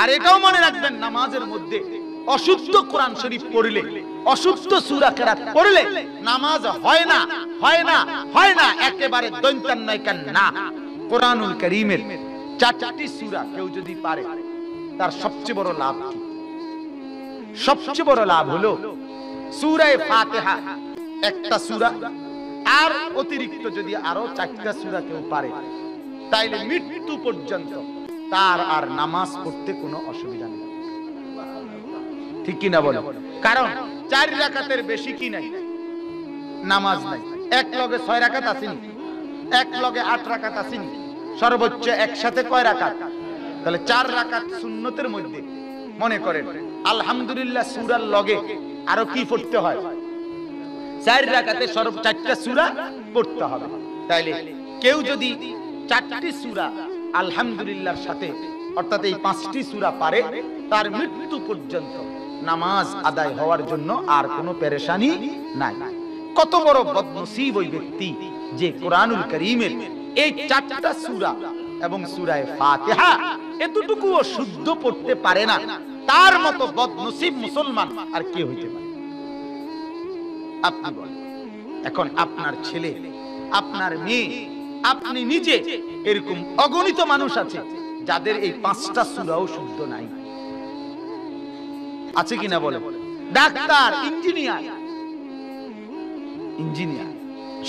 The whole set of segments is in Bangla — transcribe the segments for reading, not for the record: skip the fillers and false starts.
আর এটাও মনে রাখবেন, নামাজের মধ্যে অশুদ্ধ কোরআন শরীফ পড়লে, অশুদ্ধ সূরা কেরাত পড়লে নামাজ হয় না, হয় না, হয় না, একেবারে দৈন্তান্নয়কান না। কোরআনুল কারীমের 4টি সূরা কেউ যদি পারে, তার সবচেয়ে বড় লাভ কি? সবচেয়ে বড় লাভ হলো সূরা ফাতিহা একটা সূরা, আর অতিরিক্ত যদি আরো 4টা সূরা কেউ পারে, তাইলে মৃত্যু পর্যন্ত তার আর নামাজ পড়তে কোনো অসুবিধা নেই। ঠিক কি না বলো? কারণ 4 রাকাতের বেশি কি নাই, নামাজ নাই। এক লগে 6 রাকাত আসেনি, এক লগে 8 রাকাত আসেনি, সর্বোচ্চ একসাথে কয় রাকাত? তাহলে 4 রাকাত সুন্নতের মধ্যে। মনে করেন আলহামদুলিল্লাহ সূরার লগে আরো কি পড়তে হয়? 4 রাকাতে সর্ব 4টা সূরা পড়তে হবে। তাইলে কেউ যদি 4টি সূরা আলহামদুলিল্লাহর সাথে, অর্থাৎ এই 5টি সূরা পারে, তার মৃত্যু পর্যন্ত নামাজ আদায় হওয়ার জন্য আর কোনো পেরেশানি নাই। কত বড় বদনসিব ওই ব্যক্তি যে কোরআনুল কারীমের এই 4টা সূরা এবং সূরা ফাতিহা এতটুকুও শুদ্ধ পড়তে পারে না। তার মতো বদনসিব মুসলমান আর কে হইতে পারে? আপনি বলেন। এখন আপনার ছেলে, আপনার মেয়ে, আপনি নিজে, এরকম অগণিত মানুষ আছে যাদের এই 5টা সূরাও শুদ্ধ নাই। আছে কিনা বলে? ডাক্তার, ইঞ্জিনিয়ার,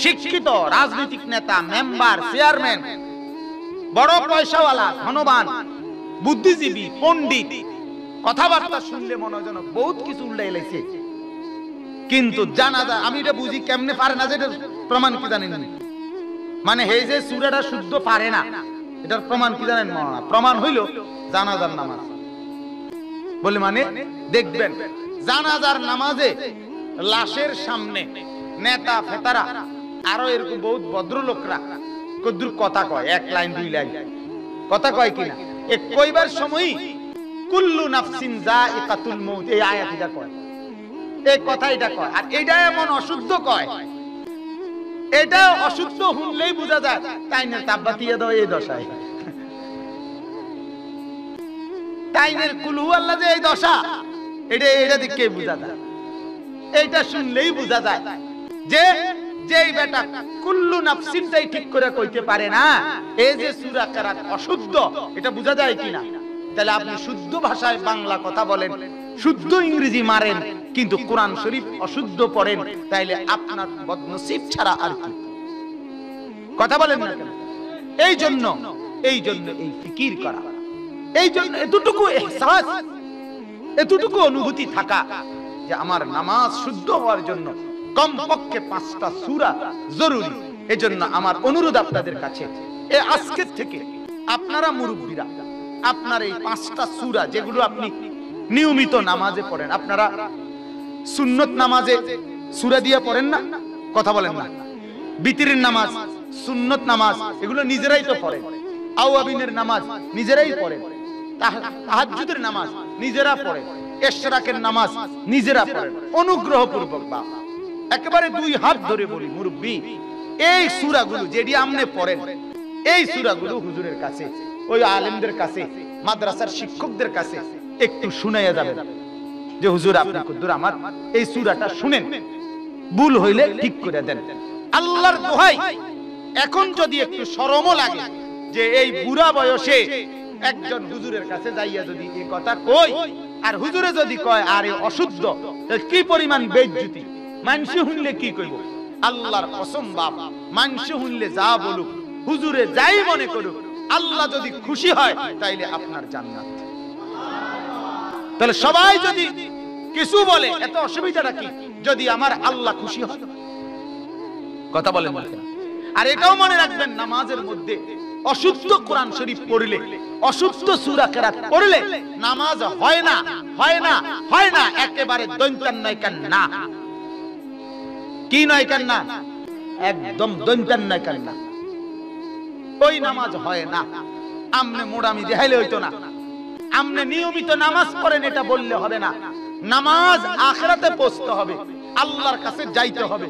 শিক্ষিত, রাজনৈতিক নেতা, মেম্বার, চেয়ারম্যান, বড় পয়সাওয়ালা, ধনবান, বুদ্ধিজীবী, পণ্ডিত, কথাবার্তা শুনলে মনে হয় যেন বহুত কিছু উল্টাই লাইছে। কিন্তু জানাজা, আমি এটা বুঝি কেমনে পারে না, যেটা প্রমাণ কি জানেন? মানে এই যে সূরাটা শুদ্ধ পারে না, এটার প্রমাণ কি জানেন? প্রমাণ হইল জানাজার নামাজ। বলে মানে দেখবেন জানাজার নামাজে লাশের সামনে নেতা ফেতারা, আরো এরকম বহুত ভদ্রলোকরা কদ্দুর কথা কয়, 1 লাইন 2 লাইন কথা কয় কিনা, এক কইবার সময় কুল্লু নাফসিন যায়িকাতুল মউত, এই আয়াতটা কয়, এই কথাটা কয়। আর এটা এমন অশুদ্ধ কয়, এটা অশুদ্ধ শুনলেই বোঝা যায় তাইনের তাব্বাতিয়া দাও এই দশায়, তাইনের কুলহু আল্লাহ যে এই দশা, এটা দেখে বোঝা যায়। এইটা শুনলেই বোঝা যায় যে যেই বেটা কুল্লু নাফসিনটাই ঠিক করে কইতে পারে না, এই যে সূরা কেরাত অশুদ্ধ, এটা বোঝা যায় কিনা? তাহলে আপনি শুদ্ধ ভাষায় বাংলা কথা বলেন, শুদ্ধ ইংরেজি মারেন, কিন্তু কোরআন শরীফ অশুদ্ধ পড়েন, তাইলে আপনার বদনসিব ছাড়া আর কি? কথা বলেন না কেন? এই জন্য এই ফিকির করা, এই জন্য এতটুকু ইহসাস, এতটুকু অনুভূতি থাকা যে আমার নামাজ শুদ্ধ হওয়ার জন্য কমপক্ষে 5টা সূরা জরুরি। এজন্য আমার অনুরোধ আপনাদের কাছে, এই আজকের থেকে আপনারা মুরব্বীরা, আপনার এই 5টা সূরা যেগুলো আপনি নিয়মিত নামাজে পড়েন, আপনারা সুন্নত নামাজে সূরা দিয়ে পড়েন না? কথা বলেন না? বিতরের নামাজ, সুন্নত নামাজ, এগুলো নিজেরাই তো পড়েন। আওয়াবিনের নামাজ নিজেরাই পড়েন, তাহাজ্জুদের নামাজ নিজেরা পড়েন, ইশরাকের নামাজ নিজেরা পড়েন। অনুগ্রহপূর্বক বা একেবারে 2 হাত ধরে বলি, মুরব্বি, এই সূরাগুলো যেটি আপনি পড়েন, এই সূরাগুলো হুজুরের কাছে, ওই আলেমদের কাছে, মাদ্রাসার শিক্ষকদের কাছে একটু শুনাইয়া যাবেন যে হুজুর আপনি কদ্দুর আমার এই সূরাটা শুনেন, ভুল হইলে ঠিক করে দেন। আল্লাহর দোহাই, এখন যদি একটু শরমও লাগে যে এই বুড়া বয়সে একজন হুজুরের কাছে যাইয়া যদি এই কথা কই, আর হুজুরে যদি কয় আরে অশুদ্ধ, তাহলে কি পরিমাণ বেইজ্জতি, মানুষ শুনলে কি কইব? আল্লাহর কসম বাপ, মানুষ শুনলে যা বলুক, হুজুরে যাই মনে করুক, আল্লাহ যদি খুশি হয় তাইলে আপনার জান্নাত। তাহলে সবাই যদি কিছু বলে এত অসুবিধাটা কি, যদি আমার আল্লাহ খুশি হয়? কথা বলেন না? আর এটাও মনে রাখবেন, নামাজের মধ্যে অশুদ্ধ কোরআন শরীফ পড়লে, অশুদ্ধ সূরা কেরাত পড়লে নামাজ হয় না, হয় না, হয় না, একেবারে দৈন্তান্নয়কান না। কি নয় কান না? একদম দৈন্তান্নয়কান না, ওই নামাজ হয় না। আমনে মোড়ামি দেখাইলে হইতো না, আমনে নিয়মিত নামাজ পড়েন এটা বললে হবে না। নামাজ আখিরাতে পৌঁছতে হবে, আল্লাহর কাছে যাইতে হবে।